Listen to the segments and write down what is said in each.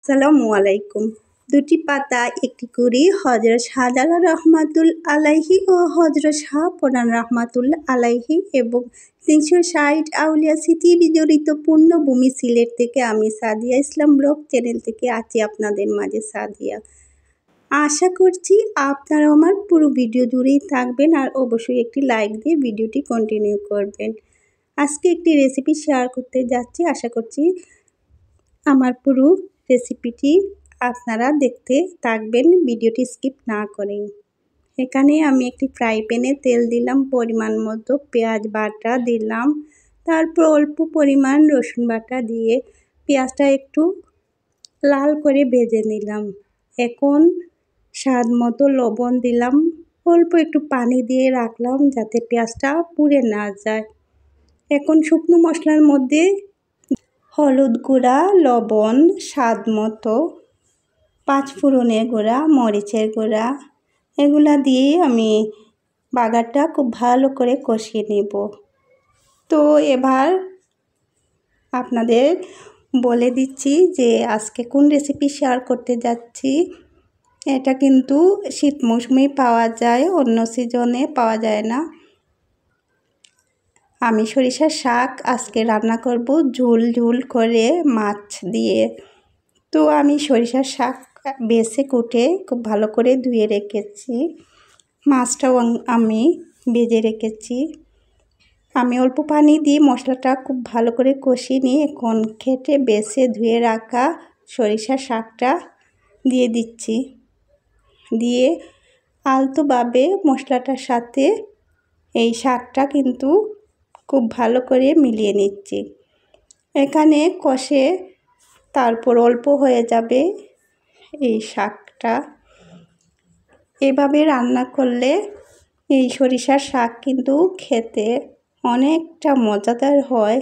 আসসালামু আলাইকুম। দুটি পাতা একটি করে হযরত শাহজালাল রহমাতুল আলাইহি ও হযরত শাহপরাণ রহমাতুল্লাহ আলাইহি এবং ৩৬০ আউলিয়া স্মৃতি বিজড়িত পূর্ণভূমি সিলেট থেকে আমি সাদিয়া ইসলাম ব্লগ চ্যানেল থেকে আছি আপনাদের মাঝে সাদিয়া। আশা করছি আপনারা আমার পুরো ভিডিও জুড়েই থাকবেন আর অবশ্যই একটি লাইক দিয়ে ভিডিওটি কন্টিনিউ করবেন। আজকে একটি রেসিপি শেয়ার করতে যাচ্ছি, আশা করছি আমার পুরো রেসিপিটি আপনারা দেখতে থাকবেন, ভিডিওটি স্কিপ না করেই। এখানে আমি একটি ফ্রাই প্যানে তেল দিলাম, পরিমাণ মতো পেঁয়াজ বাটা দিলাম, তারপর অল্প পরিমাণ রসুন বাটা দিয়ে পেঁয়াজটা একটু লাল করে ভেজে নিলাম। এখন স্বাদ মতো লবণ দিলাম, অল্প একটু পানি দিয়ে রাখলাম যাতে পেঁয়াজটা পুড়ে না যায়। এখন শুকনো মশলার মধ্যে হলুদ গুঁড়া, লবণ স্বাদ মতো, 5 ফোড়নের গুঁড়া, মরিচের গুঁড়া এগুলা দিয়ে আমি বাগারটা খুব ভালো করে কষিয়ে নেব। তো এবার আপনাদের বলে দিচ্ছি যে আজকে কোন রেসিপি শেয়ার করতে যাচ্ছি। এটা কিন্তু শীত মৌসুমেই পাওয়া যায়, অন্য সিজনে পাওয়া যায় না। আমি সরিষার শাক আজকে রান্না করব ঝোল ঝোল করে মাছ দিয়ে। তো আমি সরিষার শাক বেছে কুটে খুব ভালো করে ধুয়ে রেখেছি, মাছটাও আমি ভেজে রেখেছি। আমি অল্প পানি দিয়ে মশলাটা খুব ভালো করে কষিয়ে নিয়ে এখন কেটে বেছে ধুয়ে রাখা সরিষার শাকটা দিয়ে দিচ্ছি, দিয়ে আলতোভাবে মশলাটার সাথে এই শাকটা কিন্তু খুব ভালো করে মিলিয়ে নিচ্ছি। এখানে কষে তারপর অল্প হয়ে যাবে এই শাকটা। এভাবে রান্না করলে এই সরিষার শাক কিন্তু খেতে অনেকটা মজাদার হয়।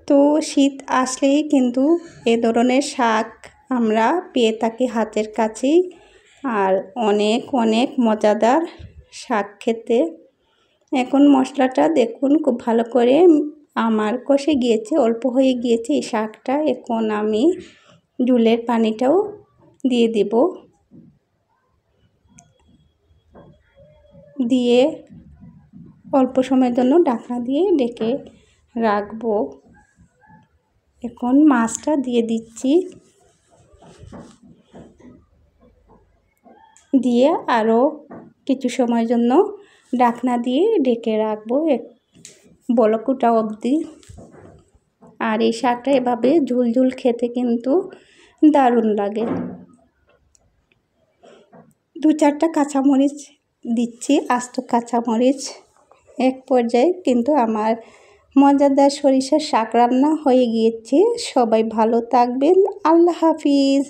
তো শীত আসলেই কিন্তু এ ধরনের শাক আমরা পেয়ে থাকি হাতের কাছেই, আর অনেক অনেক মজাদার শাক খেতে। এখন মশলাটা দেখুন খুব ভালো করে আমার কষে গিয়েছে, অল্প হয়ে গিয়েছে এই শাকটা। এখন আমি ঝোলের পানিটাও দিয়ে দেব, দিয়ে অল্প সময়ের জন্য ঢাকনা দিয়ে ঢেকে রাখবো। এখন মাছটা দিয়ে দিচ্ছি, দিয়ে আরও কিছু সময়ের জন্য ঢাকনা দিয়ে ঢেকে রাখবো বলক ওঠা অবধি। আর এই শাকটা এভাবে ঝোল ঝোল খেতে কিন্তু দারুণ লাগে। 2-4টা কাঁচামরিচ দিচ্ছি, আস্ত কাঁচামরিচ। এক পর্যায়ে কিন্তু আমার মজাদার সরিষার শাক রান্না হয়ে গিয়েছে। সবাই ভালো থাকবেন, আল্লাহ হাফিজ।